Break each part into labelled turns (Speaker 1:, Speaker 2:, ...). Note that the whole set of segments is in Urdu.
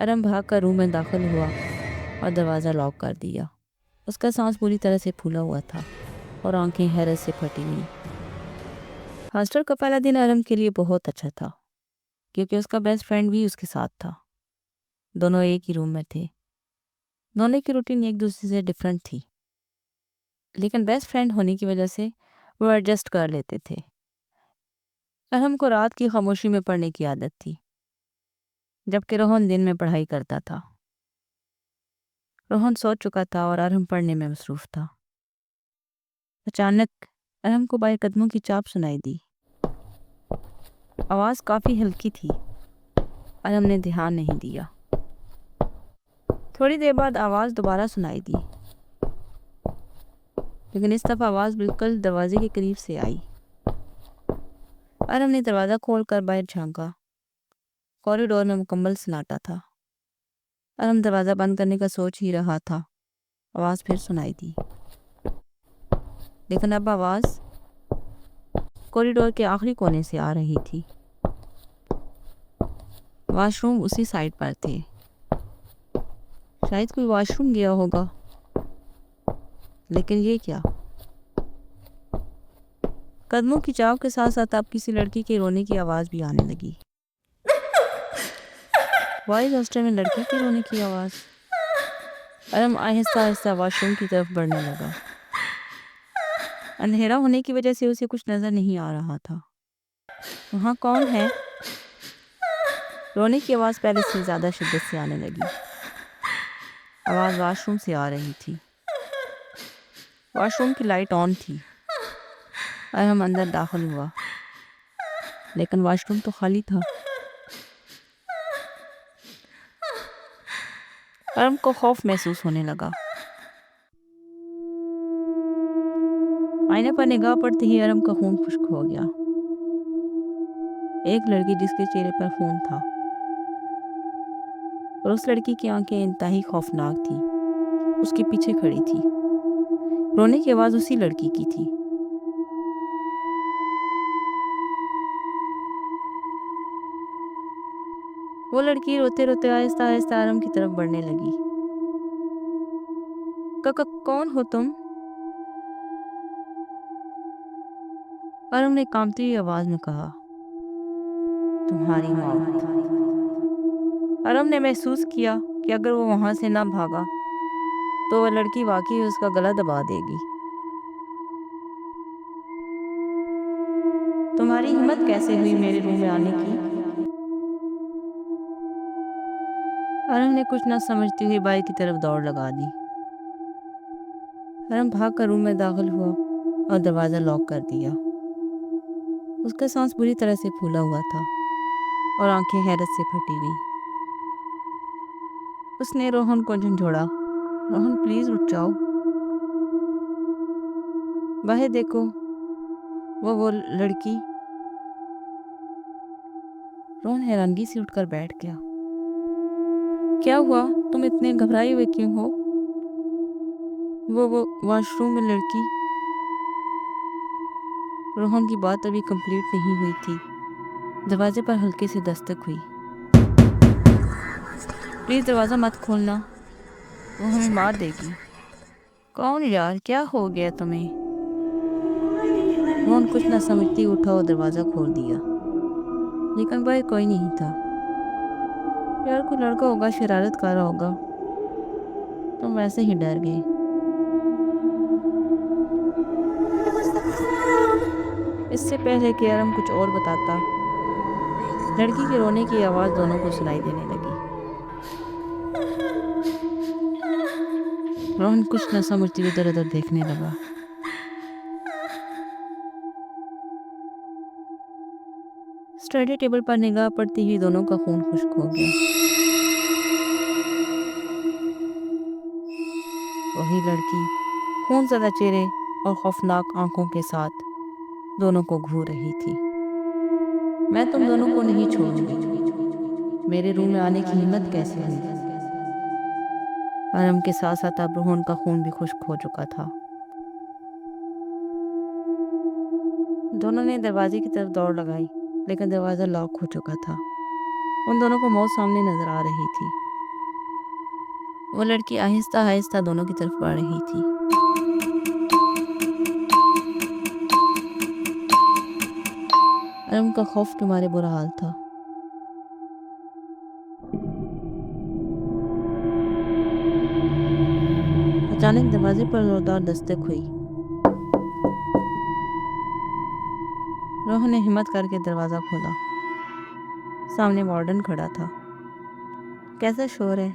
Speaker 1: ارم بھاگ کر روم میں داخل ہوا اور دروازہ لاک کر دیا۔ اس کا سانس پوری طرح سے پھولا ہوا تھا اور آنکھیں حیرت سے پھٹی ہوئی۔ ہاسٹل کا پہلا دن ارم کے لیے بہت اچھا تھا کیونکہ اس کا بیسٹ فرینڈ بھی اس کے ساتھ تھا۔ دونوں ایک ہی روم میں تھے۔ دونوں کی روٹین ایک دوسرے سے ڈفرینٹ تھی، لیکن بیسٹ فرینڈ ہونے کی وجہ سے وہ ایڈجسٹ کر لیتے تھے۔ ارم کو رات کی خاموشی میں پڑھنے کی عادت تھی، جبکہ روہن دن میں پڑھائی کرتا تھا۔ روہن سو چکا تھا اور ارم پڑھنے میں مصروف تھا۔ اچانک ارم کو باہر قدموں کی چاپ سنائی دی۔ آواز کافی ہلکی تھی۔ ارم نے دھیان نہیں دیا۔ تھوڑی دیر بعد آواز دوبارہ سنائی دی، لیکن اس دفعہ آواز بالکل دروازے کے قریب سے آئی۔ ارم نے دروازہ کھول کر باہر جھانکا۔ کوریڈور میں مکمل سناٹا تھا۔ ارم دروازہ بند کرنے کا سوچ ہی رہا تھا، آواز پھر سنائی دی، لیکن اب آواز کوریڈور کے آخری کونے سے آ رہی تھی۔ واش روم اسی سائڈ پر تھے۔ شاید کوئی واش روم گیا ہوگا، لیکن یہ کیا؟ قدموں کی چاپ کے ساتھ ساتھ اب کسی لڑکی کے رونے کی آواز بھی آنے لگی۔ بوائز ہاسٹل میں لڑکی کے رونے کی آواز۔ ارم آہستہ آہستہ واش روم کی طرف بڑھنے لگا۔ اندھیرا ہونے کی وجہ سے اسے کچھ نظر نہیں آ رہا تھا۔ وہاں کون ہے؟ رونے کی آواز پہلے سے زیادہ شدت سے آنے لگی۔ آواز واش روم سے آ رہی تھی۔ واش روم کی لائٹ آن تھی۔ ارم اندر داخل ہوا، لیکن واش روم تو خالی تھا۔ ارم کو خوف محسوس ہونے لگا۔ آئینے پر نگاہ پڑتے ہی ارم کا خون خشک ہو گیا۔ ایک لڑکی جس کے چہرے پر خون تھا، اور اس لڑکی کی آنکھیں انتہائی خوفناک تھی، اس کے پیچھے کھڑی تھی۔ رونے کی آواز اسی لڑکی کی تھی۔ وہ لڑکی روتے روتے آہستہ آہستہ ارم کی طرف بڑھنے لگی۔ کون ہو تم؟ ارم نے کانپتی ہوئی آواز میں کہا، تمہاری موت۔ ارم نے محسوس کیا کہ اگر وہ وہاں سے نہ بھاگا تو وہ لڑکی واقعی اس کا گلا دبا دے گی۔ تمہاری ہمت کیسے ہوئی میرے روم میں آنے کی؟ ارم نے کچھ نہ سمجھتی ہوئی بائی کی طرف دوڑ لگا دی۔ ارم بھاگ کر روم میں داخل ہوا اور دروازہ لاک کر دیا۔ اس کا سانس بری طرح سے پھولا ہوا تھا اور آنکھیں حیرت سے پھٹی ہوئی۔ اس نے روہن کو جھنجھوڑا، روہن پلیز اٹھ جاؤ، باہر دیکھو، وہ لڑکی۔ روہن حیرانگی سے اٹھ کر بیٹھ گیا۔ کیا ہوا؟ تم اتنے گھبرائے ہوئے کیوں ہو؟ وہ واش روم میں لڑکی۔ روہن کی بات ابھی کمپلیٹ نہیں ہوئی تھی، دروازے پر ہلکے سے دستک ہوئی۔ پلیز دروازہ مت کھولنا، وہ ہمیں مار دے گی۔ کون یار، کیا ہو گیا تمہیں؟ روہن کچھ نہ سمجھتی اٹھا اور دروازہ کھول دیا، لیکن باہر کوئی نہیں تھا۔ یار کوئی لڑکا ہوگا، شرارت کر رہا ہوگا، تم ویسے ہی ڈر گئے۔ اس سے پہلے کہ ارم کچھ اور بتاتا، لڑکی کے رونے کی آواز دونوں کو سنائی دینے لگی۔ روہن کچھ نہ سمجھتی ادھر ادھر دیکھنے لگا۔ اسٹڈی ٹیبل پر نگاہ پڑتی ہی دونوں کا خون خشک ہو گیا۔ وہی لڑکی خون زدہ چہرے اور خوفناک آنکھوں کے ساتھ دونوں کو گھور رہی تھی۔ میں تم دونوں کو نہیں چھوڑوں گی، میرے روم میں آنے کی ہمت کیسے ہوئی؟ ارم کے ساتھ ساتھ اب روہن کا خون بھی خشک ہو چکا تھا۔ دونوں نے دروازے کی طرف دوڑ لگائی، لیکن دروازہ لاک ہو چکا تھا۔ ان دونوں کو موت سامنے نظر آ رہی تھی۔ وہ لڑکی آہستہ آہستہ دونوں کی طرف بڑھ رہی تھی۔ ارم کا خوف کے مارے برا حال تھا۔ اچانک دروازے پر زوردار دستک ہوئی۔ روہن نے ہمت کر کے دروازہ کھولا۔ سامنے وارڈن کھڑا تھا۔ کیسا شور ہے؟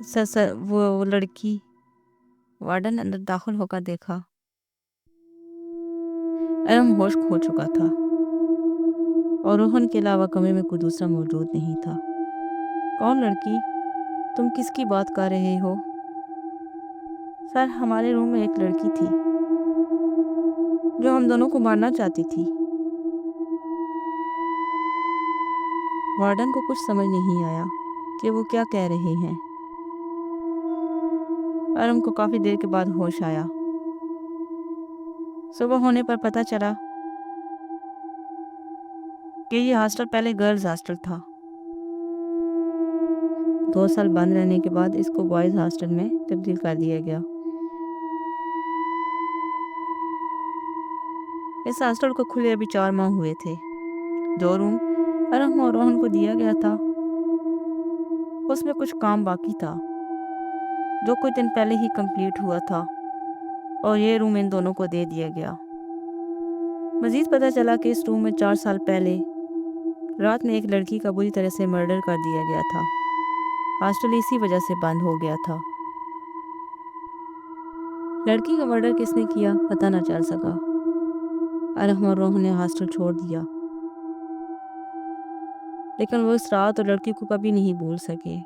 Speaker 1: سر وہ لڑکی۔ وارڈن اندر داخل ہو کر دیکھا۔ ارم ہوش کھو چکا تھا اور روہن کے علاوہ کمرے میں کوئی دوسرا موجود نہیں تھا۔ کون لڑکی؟ تم کس کی بات کر رہے ہو؟ سر، ہمارے روم میں ایک لڑکی تھی جو ہم دونوں کو مارنا چاہتی تھی۔ وارڈن کو کچھ سمجھ نہیں آیا کہ وہ کیا کہہ رہے ہیں۔ ارم کو کافی دیر کے بعد ہوش آیا۔ صبح ہونے پر پتہ چلا کہ یہ ہاسٹل پہلے گرلز ہاسٹل تھا۔ 2 سال بند رہنے کے بعد اس کو بوائز ہاسٹل میں تبدیل کر دیا گیا۔ اس ہاسٹل کو کھلے ابھی 4 ماہ ہوئے تھے۔ جو روم ارم اور روہن کو دیا گیا تھا اس میں کچھ کام باقی تھا جو کچھ دن پہلے ہی کمپلیٹ ہوا تھا، اور یہ روم ان دونوں کو دے دیا گیا۔ مزید پتہ چلا کہ اس روم میں 4 سال پہلے رات میں ایک لڑکی کا بری طرح سے مرڈر کر دیا گیا تھا۔ ہاسٹل اسی وجہ سے بند ہو گیا تھا۔ لڑکی کا مرڈر کس نے کیا پتہ نہ چل سکا۔ ارم اور روہن نے ہاسٹل چھوڑ دیا، لیکن وہ اس رات اور لڑکی کو کبھی نہیں بھول سکے۔